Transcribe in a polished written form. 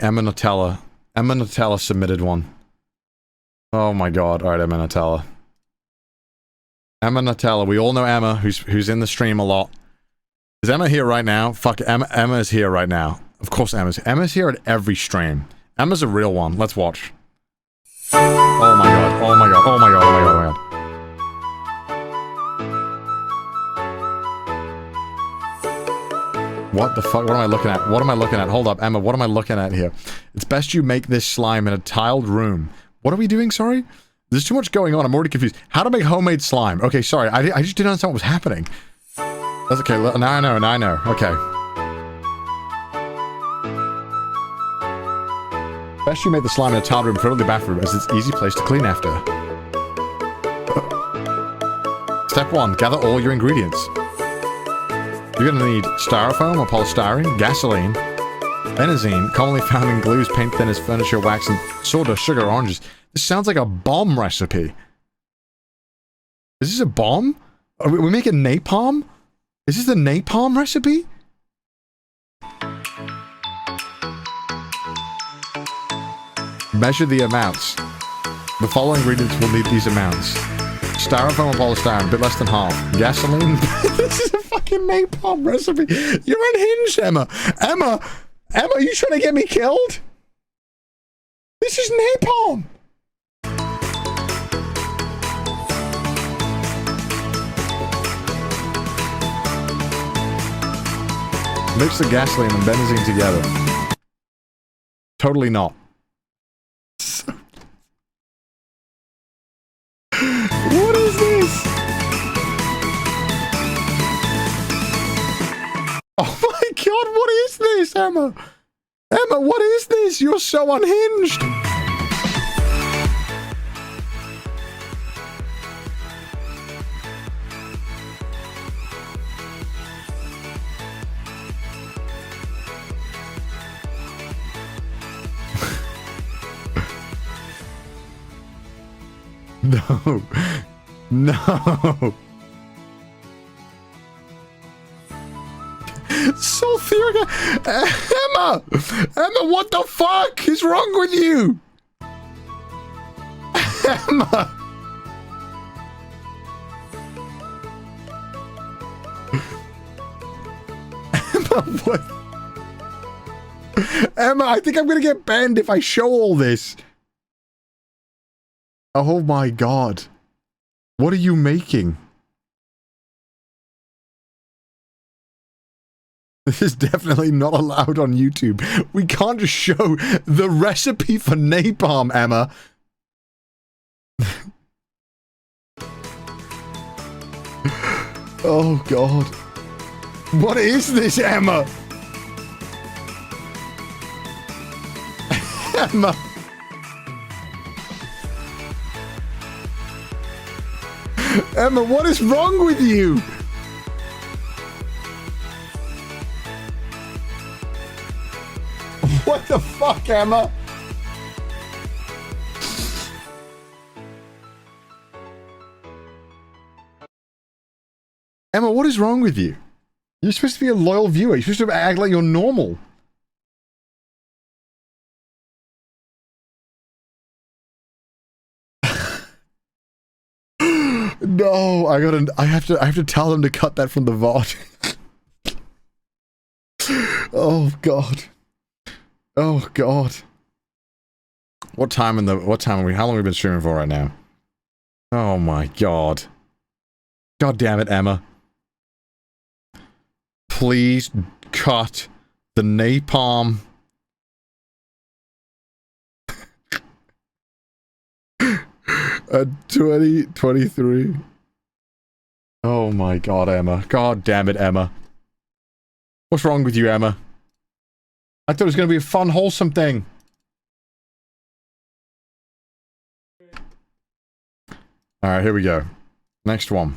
Emma Nutella. Emma Nutella submitted one. Oh my god. Alright, Emma Nutella. Emma Nutella. We all know Emma, who's in the stream a lot. Is Emma here right now? Fuck, Emma is here right now. Of course Emma's here at every stream. Emma's a real one. Let's watch. Oh my god. Oh my god. Oh my god. Oh my god. Oh my god. What the fuck? What am I looking at? What am I looking at? Hold up, Emma. What am I looking at here? It's best you make this slime in a tiled room. What are we doing? Sorry? There's too much going on. I'm already confused. How to make homemade slime. Okay, sorry. I just didn't understand what was happening. That's okay. Now I know. Now I know. Okay. Best you make the slime in a tiled room, preferably the bathroom, as it's an easy place to clean after. Step 1. Gather all your ingredients. You're gonna need styrofoam or polystyrene, gasoline, benzene, commonly found in glues, paint thinners, furniture, wax, and sawdust, sugar, oranges. This sounds like a bomb recipe. Is this a bomb? Are we making napalm? Is this the napalm recipe? Measure the amounts. The following ingredients will need these amounts. Styrofoam or polystyrene, a bit less than half. Gasoline. This is a fucking napalm recipe. You're unhinged, Emma. Emma, are you trying to get me killed? This is napalm. Mix the gasoline and benzene together. Totally not. What is this? Oh my god, what is this, Emma? Emma, what is this? You're so unhinged. No. No. Sulfuric. Emma! Emma, what the fuck is wrong with you? Emma! Emma, what? Emma, I think I'm gonna get banned if I show all this. Oh my god. What are you making? This is definitely not allowed on YouTube. We can't just show the recipe for napalm, Emma. Oh god. What is this, Emma? Emma. Emma, what is wrong with you? What the fuck, Emma? Emma, what is wrong with you? You're supposed to be a loyal viewer. You're supposed to act like you're normal. No, I have to tell them to cut that from the VOD. Oh god. Oh god. How long have we been streaming for right now? Oh my god. God damn it, Emma. Please cut the napalm. At 2023. Oh my god, Emma. God damn it, Emma. What's wrong with you, Emma? I thought it was going to be a fun, wholesome thing. Alright, here we go. Next one.